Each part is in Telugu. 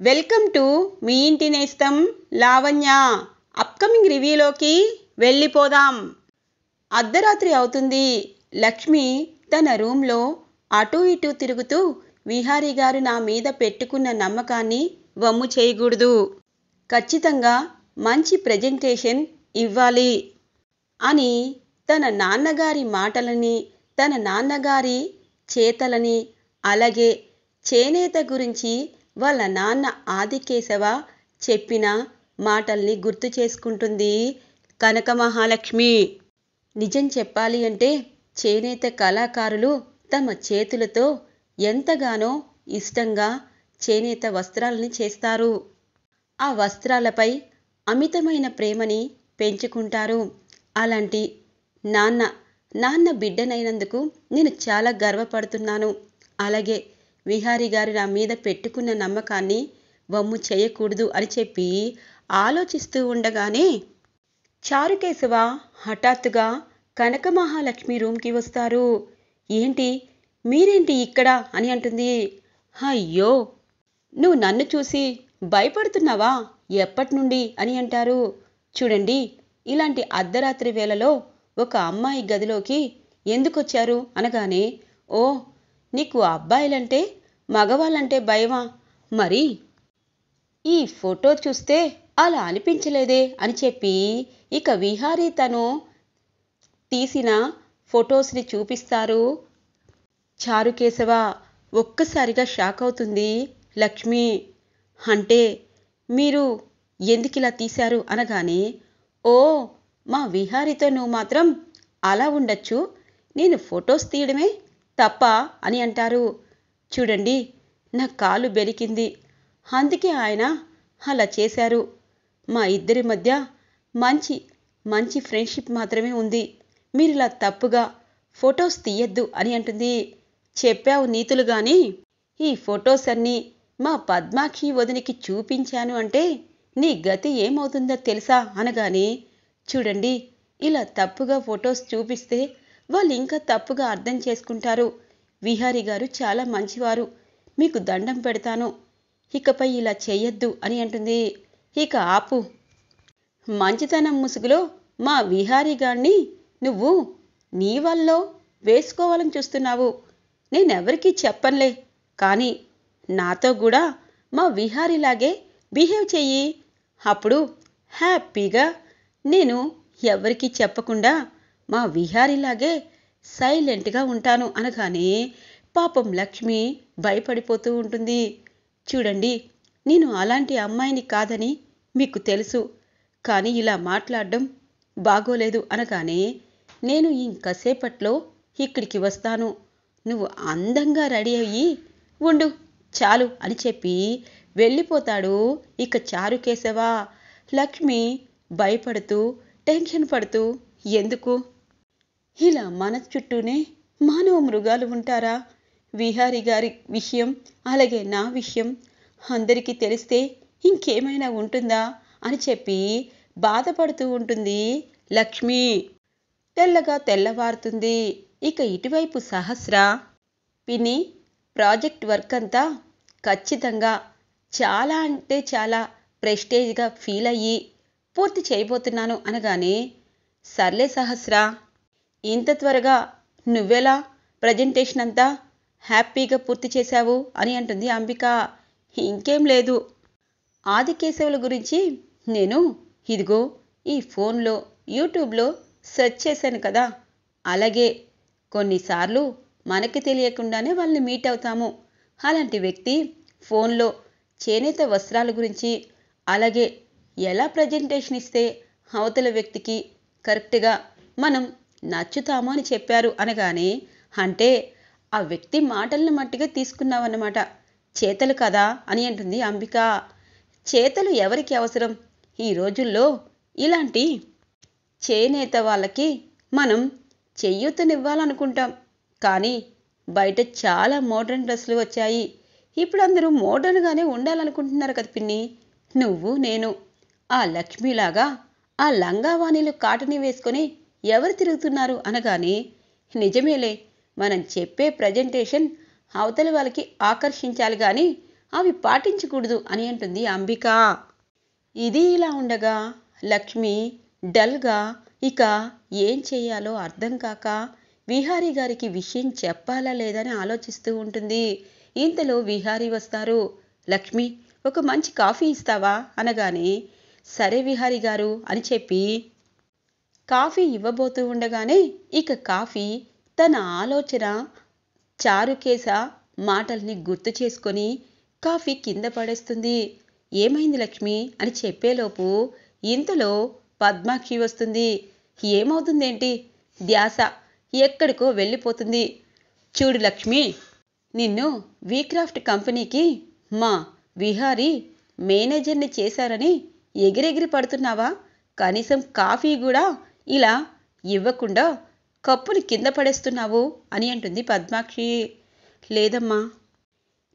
వెల్కమ్ టు మీ ఇంటి నేస్తం లావణ్య. అప్కమింగ్ రివ్యూలోకి వెళ్ళిపోదాం. అర్ధరాత్రి అవుతుంది. లక్ష్మి తన రూమ్లో అటూ ఇటూ తిరుగుతూ విహారీ గారు నా మీద పెట్టుకున్న నమ్మకాన్ని వమ్ము చేయకూడదు, ఖచ్చితంగా మంచి ప్రెజెంటేషన్ ఇవ్వాలి అని తన నాన్నగారి మాటలని, తన నాన్నగారి చేతలని, అలాగే చేనేత గురించి వాళ్ళ నాన్న ఆదికేశవ చెప్పిన మాటల్ని గుర్తు చేసుకుంటుంది కనక మహాలక్ష్మి. నిజం చెప్పాలి అంటే చేనేత కళాకారులు తమ చేతులతో ఎంతగానో ఇష్టంగా చేనేత వస్త్రాలని చేస్తారు. ఆ వస్త్రాలపై అమితమైన ప్రేమని పెంచుకుంటారు. అలాంటి నాన్న బిడ్డనైనందుకు నేను చాలా గర్వపడుతున్నాను. అలాగే విహారీ గారు నా మీద పెట్టుకున్న నమ్మకాన్ని వమ్ము చేయకూడదు అని చెప్పి ఆలోచిస్తూ ఉండగానే చారుకేశవ హఠాత్తుగా కనక మహాలక్ష్మి రూమ్కి వస్తారు. ఏంటి, మీరేంటి ఇక్కడ అని అంటుంది. అయ్యో, నువ్వు నన్ను చూసి భయపడుతున్నావా ఎప్పటి నుండి అని అంటారు. చూడండి, ఇలాంటి అర్ధరాత్రి వేళలో ఒక అమ్మాయి గదిలోకి ఎందుకొచ్చారు అనగానే, ఓ, నీకు అబ్బాయిలంటే మగవాళ్ళంటే భయమా? మరి ఈ ఫోటో చూస్తే అలా అనిపించలేదే అని చెప్పి ఇక విహారీ తను తీసిన ఫొటోస్ని చూపిస్తారు. చారుకేశవ ఒక్కసారిగా షాక్ అవుతుంది లక్ష్మి. అంటే మీరు ఎందుకిలా తీశారు అనగానే, ఓ, మా విహారీతో నువ్వు మాత్రం అలా ఉండొచ్చు, నేను ఫొటోస్ తీయడమే తప్ప అని అంటారు. చూడండి, నా కాలు బెరికింది, అందుకే ఆయన అలా చేశారు. మా ఇద్దరి మధ్య మంచి ఫ్రెండ్షిప్ మాత్రమే ఉంది, మీరు ఇలా తప్పుగా ఫొటోస్ తీయద్దు అని అంటుంది. చెప్పావు నీతులు గాని ఈ ఫొటోస్ అన్నీ మా పద్మాక్షి వదినికి చూపించాను అంటే నీ గతి ఏమవుతుందో తెలుసా అనగానే, చూడండి, ఇలా తప్పుగా ఫొటోస్ చూపిస్తే వాళ్ళు ఇంకా తప్పుగా అర్థం చేసుకుంటారు. విహారీ గారు చాలా మంచివారు, మీకు దండం పెడతాను, ఇకపై ఇలా చెయ్యొద్దు అని అంటుంది. ఇక ఆపు, మంచితనం ముసుగులో మా విహారీ గారిని నువ్వు నీ వల్ల వేసుకోవాలని చూస్తున్నావు. నేనెవరికీ చెప్పనులే, కానీ నాతో కూడా మా విహారీలాగే బిహేవ్ చెయ్యి, అప్పుడు హ్యాపీగా నేను ఎవరికీ చెప్పకుండా మా విహారీలాగే సైలెంట్గా ఉంటాను అనగానే పాపం లక్ష్మి భయపడిపోతూ ఉంటుంది. చూడండి, నేను అలాంటి అమ్మాయిని కాదని మీకు తెలుసు, కానీ ఇలా మాట్లాడడం బాగోలేదు అనగానే, నేను ఇంకసేపట్లో ఇక్కడికి వస్తాను, నువ్వు అందంగా రెడీ అయ్యి ఉండు చాలు అని చెప్పి వెళ్ళిపోతాడు ఇక చారుకేశవ. లక్ష్మి భయపడుతూ టెన్షన్ పడుతూ, ఎందుకు ఇలా మన చుట్టూనే మానవ మృగాలు ఉంటారా? విహారీ గారి విషయం అలాగే నా విషయం అందరికీ తెలిస్తే ఇంకేమైనా ఉంటుందా అని చెప్పి బాధపడుతూ ఉంటుంది లక్ష్మి. తెల్లగా తెల్లవారుతుంది. ఇక ఇటువైపు సహస్ర, పిన్ని, ప్రాజెక్ట్ వర్క్ అంతా ఖచ్చితంగా చాలా అంటే చాలా ప్రెస్టేజ్గా ఫీల్ అయ్యి పూర్తి చేయబోతున్నాను అనగానే, సర్లే సహస్ర, ఇంత త్వరగా నువ్వెలా ప్రజెంటేషన్ అంతా హ్యాపీగా పూర్తి చేశావు అని అంటుంది అంబిక. ఇంకేం లేదు, ఆదికేశవుల గురించి నేను ఇదిగో ఈ ఫోన్లో యూట్యూబ్లో సెర్చ్ చేశాను కదా, అలాగే కొన్నిసార్లు మనకి తెలియకుండానే వాళ్ళని మీట్ అవుతాము. అలాంటి వ్యక్తి ఫోన్లో చేనేత వస్త్రాల గురించి, అలాగే ఎలా ప్రజెంటేషన్ ఇస్తే అవతల వ్యక్తికి కరెక్ట్గా మనం నచ్చుతాము అని చెప్పారు అనగానే, అంటే ఆ వ్యక్తి మాటలను మట్టిగా తీసుకున్నావన్నమాట, చేతలు కదా అని అంటుంది అంబిక. చేతలు ఎవరికి అవసరం? ఈ రోజుల్లో ఇలాంటి చేనేత వాళ్ళకి మనం చెయ్యూతనివ్వాలనుకుంటాం, కానీ బయట చాలా మోడర్న్ డ్రెస్సులు వచ్చాయి, ఇప్పుడు అందరూ మోడర్న్గానే ఉండాలనుకుంటున్నారు కదా పిన్ని. నువ్వు నేను ఆ లక్ష్మిలాగా ఆ లంగావాణీలు కాటని వేసుకొని ఎవరు తిరుగుతున్నారు అనగానే, నిజమేలే, మనం చెప్పే ప్రజెంటేషన్ అవతలి వాళ్ళకి ఆకర్షించాలి కానీ అవి పాటించకూడదు అని అంటుంది అంబిక. ఇది ఇలా ఉండగా లక్ష్మి డల్గా ఇక ఏం చేయాలో అర్థం కాక విహారీ గారికి విషయం చెప్పాలా లేదని ఆలోచిస్తూ ఉంటుంది. ఇంతలో విహారీ వస్తారు. లక్ష్మి, ఒక మంచి కాఫీ ఇస్తావా అనగానే సరే విహారీ గారు అని చెప్పి కాఫీ ఇవ్వబోతూ ఉండగానే ఇక కాఫీ తన ఆలోచన చారుకేశ మాటల్ని గుర్తు చేసుకొని కాఫీ కింద పడేస్తుంది. ఏమైంది లక్ష్మి అని చెప్పేలోపు ఇంతలో పద్మాక్షి వస్తుంది. ఏమవుతుందేంటి? ధ్యాస ఎక్కడికో వెళ్ళిపోతుంది. చూడు లక్ష్మి, నిన్ను వీక్రాఫ్ట్ కంపెనీకి మా విహారీ మేనేజర్ని చేశారని ఎగిరెగిరి పడుతున్నావా? కనీసం కాఫీ కూడా ఇలా ఇవ్వకుండా కప్పుని కింద పడేస్తున్నావు అని అంటుంది పద్మాక్షి. లేదమ్మా,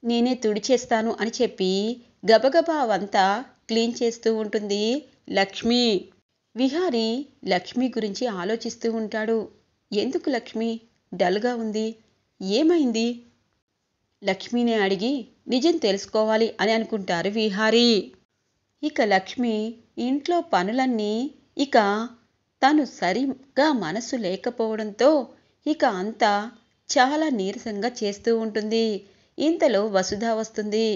నేనే తుడిచేస్తాను అని చెప్పి గబగబా అవంతా క్లీన్ చేస్తూ ఉంటుంది లక్ష్మి. విహారీ లక్ష్మి గురించి ఆలోచిస్తూ ఉంటాడు. ఎందుకు లక్ష్మి డల్గా ఉంది? ఏమైంది? లక్ష్మిని అడిగి నిజం తెలుసుకోవాలి అని అనుకుంటారు విహారీ. ఇక లక్ష్మి ఇంట్లో పనులన్నీ ఇక తను సరిగా మనసు లేకపోవడంతో ఇక అంతా చాలా నీరసంగా చేస్తూ ఉంటుంది. ఇంతలో వసుధ వస్తుంది.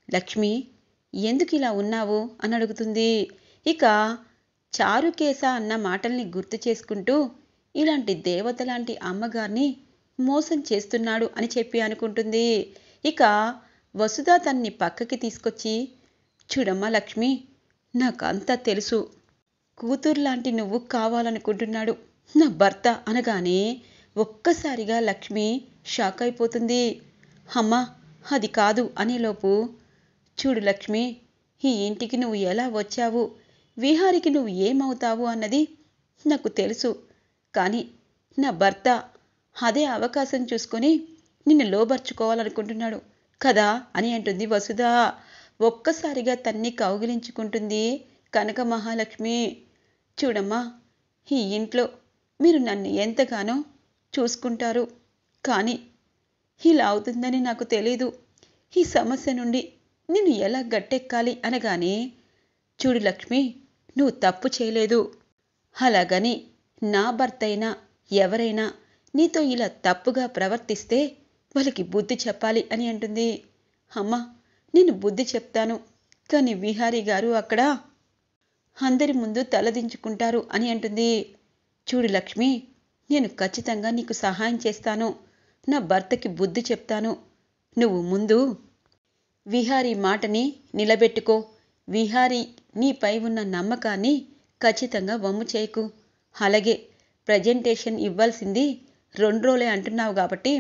లక్ష్మి, ఎందుకు ఇలా ఉన్నావు అని అడుగుతుంది. ఇక చారుకేశ అన్న మాటల్ని గుర్తు చేసుకుంటూ ఇలాంటి దేవత లాంటి అమ్మగారిని మోసం చేస్తున్నాడు అని చెప్పి అనుకుంటుంది. ఇక వసుధ తన్ని పక్కకి తీసుకొచ్చి, చూడమ్మా లక్ష్మి, నాకంతా తెలుసు. కూతురులాంటి నువ్వు కావాలనుకుంటున్నాడు నా భర్త అనగానే ఒక్కసారిగా లక్ష్మి షాక్ అయిపోతుంది. అమ్మా, అది కాదు అనేలోపు, చూడు లక్ష్మి, ఈ ఇంటికి నువ్వు ఎలా వచ్చావు, విహారికి నువ్వు ఏమవుతావు అన్నది నాకు తెలుసు. కానీ నా భర్త అదే అవకాశం చూసుకొని నిన్ను లోబర్చుకోవాలనుకుంటున్నాడు కదా అని అంటుంది వసుధ. ఒక్కసారిగా తన్ని కౌగిలించుకుంటుంది కనక మహాలక్ష్మి. చూడమ్మా, ఈ ఇంట్లో మీరు నన్ను ఎంతగానో చూసుకుంటారు. కానీ ఇలా అవుతుందని నాకు తెలీదు. ఈ సమస్య నుండి నిన్ను ఎలా గట్టెక్కాలి అనగానే, చూడు లక్ష్మి, నువ్వు తప్పు చేయలేదు. అలాగని నా భర్త అయినా ఎవరైనా నీతో ఇలా తప్పుగా ప్రవర్తిస్తే వాళ్ళకి బుద్ధి చెప్పాలి అని అంటుంది. అమ్మా, నేను బుద్ధి చెప్తాను, కానీ విహారీ గారు అక్కడ అందరి ముందు తలదించుకుంటారు అని అంటుంది. చూడు లక్ష్మి, నేను ఖచ్చితంగా నీకు సహాయం చేస్తాను. నా భర్తకి బుద్ధి చెప్తాను. నువ్వు ముందు విహారీ మాటని నిలబెట్టుకో. విహారీ నీపై ఉన్న నమ్మకాన్ని ఖచ్చితంగా వమ్ము చేయకు. అలాగే ప్రజెంటేషన్ ఇవ్వాల్సింది 2 రోజులే అంటున్నావు కాబట్టి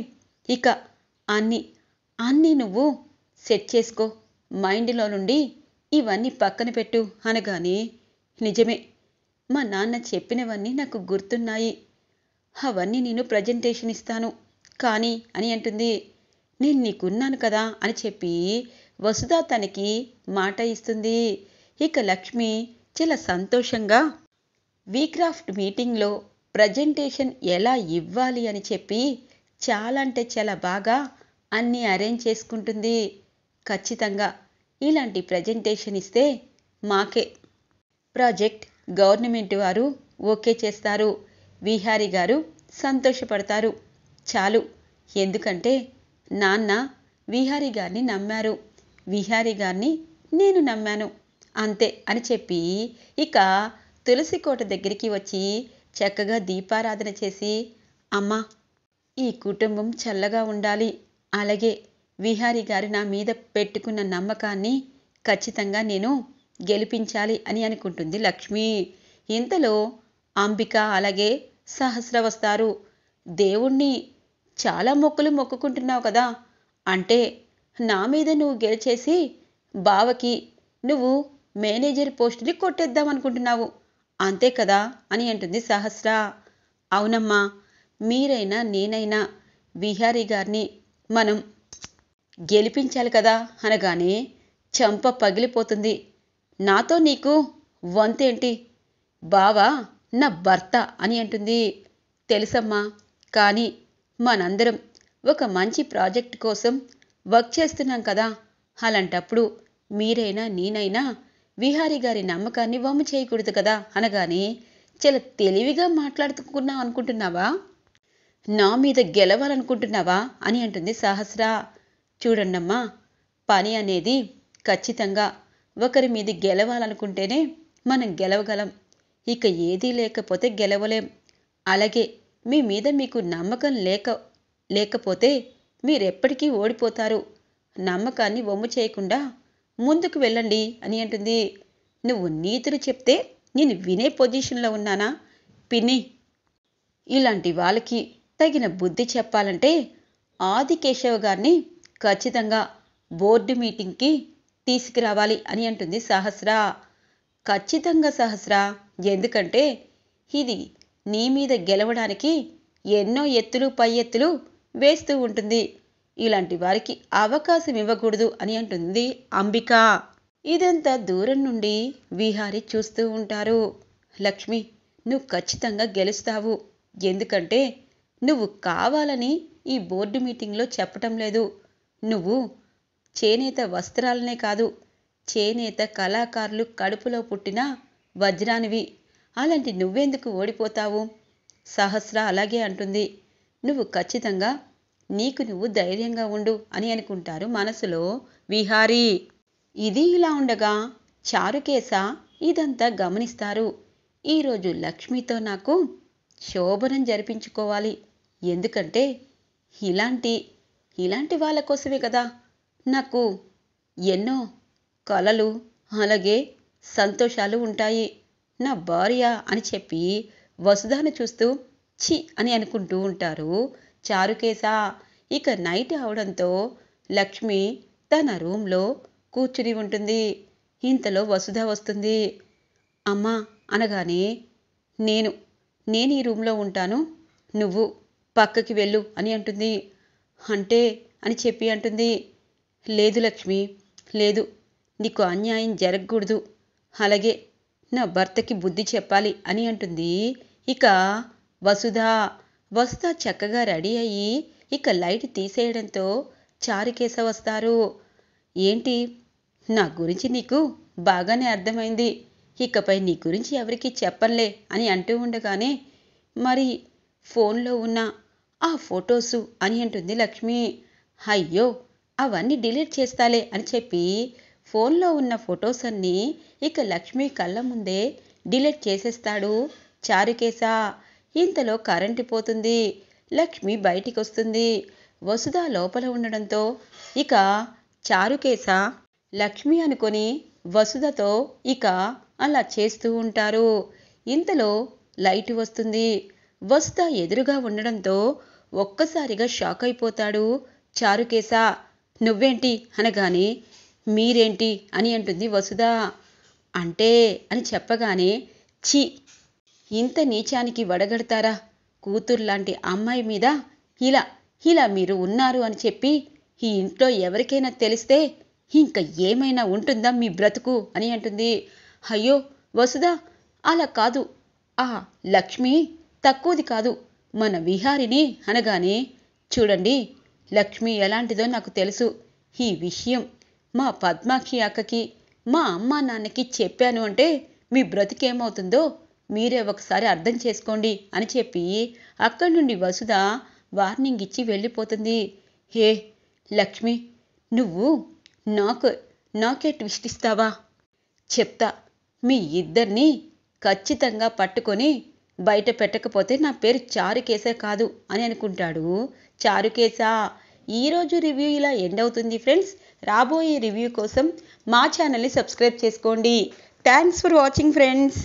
ఇక అన్నీ నువ్వు సెట్ చేసుకో. మైండ్లో నుండి ఇవన్నీ పక్కన పెట్టు అనగానే, నిజమే, మా నాన్న చెప్పినవన్నీ నాకు గుర్తున్నాయి. అవన్నీ నేను ప్రజెంటేషన్ ఇస్తాను కానీ అని అంటుంది. నేను నీకున్నాను కదా అని చెప్పి వసుధ తనకి మాట ఇస్తుంది. ఇక లక్ష్మి చాలా సంతోషంగా వీక్రాఫ్ట్ మీటింగ్లో ప్రజెంటేషన్ ఎలా ఇవ్వాలి అని చెప్పి చాలా అంటే చాలా బాగా అన్నీ అరేంజ్ చేసుకుంటుంది. ఖచ్చితంగా ఇలాంటి ప్రజెంటేషన్ ఇస్తే మాకే ప్రాజెక్ట్ గవర్నమెంట్ వారు ఓకే చేస్తారు. విహారీ గారు సంతోషపడతారు. చాలు, ఎందుకంటే నాన్న విహారీ గారిని నమ్మారు, విహారీ గారిని నేను నమ్మాను, అంతే అని చెప్పి ఇక తులసికోట దగ్గరికి వచ్చి చక్కగా దీపారాధన చేసి, అమ్మా, ఈ కుటుంబం చల్లగా ఉండాలి, అలాగే విహారీ గారు నా మీద పెట్టుకున్న నమ్మకాన్ని ఖచ్చితంగా నేను గెలిపించాలి అని అనుకుంటుంది లక్ష్మి. ఇంతలో అంబిక అలాగే సహస్ర వస్తారు. దేవుణ్ణి చాలా మొక్కులు మొక్కుకుంటున్నావు కదా, అంటే నా మీద నువ్వు గెలిచేసి బావకి నువ్వు మేనేజర్ పోస్టుని కొట్టేద్దాం అనుకుంటున్నావు, అంతే కదా అని అంటుంది సహస్ర. అవునమ్మా, మీరైనా నేనైనా విహారీ గారిని మనం గెలిపించాలి కదా అనగానే చంప పగిలిపోతుంది. నాతో నీకు వంతేంటి, బావా నా భర్త అని అంటుంది. తెలుసమ్మా, కానీ మనందరం ఒక మంచి ప్రాజెక్ట్ కోసం వర్క్ చేస్తున్నాం కదా, అలాంటప్పుడు మీరైనా నేనైనా విహారీ గారి నమ్మకాన్ని వమ్ము చేయకూడదు కదా అనగానే, చాలా తెలివిగా మాట్లాడుకున్నావు అనుకుంటున్నావా? నా మీద గెలవాలనుకుంటున్నావా అని అంటుంది సహస్ర. చూడండమ్మా, పని అనేది ఖచ్చితంగా ఒకరి మీద గెలవాలనుకుంటేనే మనం గెలవగలం. ఇక ఏదీ లేకపోతే గెలవలేం. అలాగే మీ మీద మీకు నమ్మకం లేకపోతే మీరెప్పటికీ ఓడిపోతారు. నమ్మకాన్ని వమ్ము చేయకుండా ముందుకు వెళ్ళండి అని అంటుంది. నువ్వు నీతులు చెప్తే నేను వినే పొజిషన్లో ఉన్నానా పిన్ని? ఇలాంటి వాళ్ళకి తగిన బుద్ధి చెప్పాలంటే ఆదికేశవ గారిని ఖచ్చితంగా బోర్డు మీటింగ్కి తీసుకురావాలి అని అంటుంది సహస్ర. ఖచ్చితంగా సహస్ర, ఎందుకంటే ఇది నీ మీద గెలవడానికి ఎన్నో ఎత్తులు పై ఎత్తులు వేస్తూ ఉంటుంది. ఇలాంటి వారికి అవకాశం ఇవ్వకూడదు అని అంటుంది అంబిక. ఇదంతా దూరం నుండి విహారీ చూస్తూ ఉంటారు. లక్ష్మి, నువ్వు ఖచ్చితంగా గెలుస్తావు. ఎందుకంటే నువ్వు కావాలని ఈ బోర్డు మీటింగ్లో చెప్పటం లేదు. నువ్వు చేనేత వస్త్రాలనే కాదు, చేనేత కళాకారులు కడుపులో పుట్టిన వజ్రానివి. అలాంటి నువ్వెందుకు ఓడిపోతావు? సహస్ర అలాగే అంటుంది. నువ్వు ఖచ్చితంగా నీకు నువ్వు ధైర్యంగా ఉండు అని అనుకుంటారు మనసులో విహారీ. ఇది ఇలా ఉండగా చారుకేశ ఇదంతా గమనిస్తారు. ఈరోజు లక్ష్మితో నాకు శోభనం జరిపించుకోవాలి. ఎందుకంటే ఇలాంటి వాళ్ళ కోసమే కదా నాకు ఎన్నో కలలు అలాగే సంతోషాలు ఉంటాయి. నా భార్య అని చెప్పి వసుధాను చూస్తూ ఛీ అని అనుకుంటూ ఉంటారు చారుకేశ. ఇక నైట్ అవడంతో లక్ష్మి తన రూమ్లో కూర్చుని ఉంటుంది. ఇంతలో వసుధ వస్తుంది. అమ్మా అనగానే, నేను ఈ రూమ్లో ఉంటాను, నువ్వు పక్కకి వెళ్ళు అని అంటుంది. అంటే అని చెప్పి అంటుంది. లేదు లక్ష్మి, లేదు, నీకు అన్యాయం జరగకూడదు, అలాగే నా భర్తకి బుద్ధి చెప్పాలి అని అంటుంది. ఇక వసుధ చక్కగా రెడీ అయ్యి ఇక లైట్ తీసేయడంతో చారుకేశ వస్తారు. ఏంటి, నా గురించి నీకు బాగానే అర్థమైంది, ఇకపై నీ గురించి ఎవరికి చెప్పంలే అని అంటూ ఉండగానే, మరి ఫోన్లో ఉన్న ఆ ఫొటోసు అని అంటుంది లక్ష్మి. అయ్యో, అవన్నీ డిలీట్ చేస్తాలే అని చెప్పి ఫోన్లో ఉన్న ఫొటోస్ అన్నీ ఇక లక్ష్మి కళ్ళ ముందే డిలీట్ చేసేస్తాడు చారుకేశ. ఇంతలో కరెంటు పోతుంది. లక్ష్మి బయటికి వస్తుంది. వసుధ లోపల ఉండడంతో ఇక చారుకేశ లక్ష్మి అనుకొని వసుధతో ఇక అలా చేస్తూ ఉంటారు. ఇంతలో లైట్ వస్తుంది. వసుధ ఎదురుగా ఉండడంతో ఒక్కసారిగా షాక్ అయిపోతాడు చారుకేశ. నువ్వేంటి అనగానే, మీరేంటి అని అంటుంది వసుధ. అంటే అని చెప్పగానే, ఛీ, ఇంత నీచానికి వడగడతారా? కూతుర్లాంటి అమ్మాయి మీద ఇలా మీరు ఉన్నారు అని చెప్పి ఈ ఇంట్లో ఎవరికైనా తెలిస్తే ఇంకా ఏమైనా ఉంటుందా మీ బ్రతుకు అని అంటుంది. అయ్యో వసుధ, అలా కాదు, ఆ లక్ష్మి తక్కువది కాదు, మన విహారిని అనగానే, చూడండి, లక్ష్మి ఎలాంటిదో నాకు తెలుసు. ఈ విషయం మా పద్మాక్షి అక్కకి, మా అమ్మా నాన్నకి చెప్పాను అంటే మీ బ్రతికేమవుతుందో మీరే ఒకసారి అర్థం చేసుకోండి అని చెప్పి అక్కడి నుండి వసుధ వార్నింగ్ ఇచ్చి వెళ్ళిపోతుంది. హే లక్ష్మి, నువ్వు నాకే ట్విస్ట్ ఇస్తావా? చెప్తా, మీ ఇద్దరిని ఖచ్చితంగా పట్టుకొని బయట పెట్టకపోతే నా పేరు చారుకేశ కాదు అని అనుకుంటాడు చారుకేశ. ఈరోజు రివ్యూ ఇలా ఎండ్ అవుతుంది ఫ్రెండ్స్. రాబోయే రివ్యూ కోసం మా ఛానల్ని సబ్స్క్రైబ్ చేసుకోండి. Thanks for watching friends.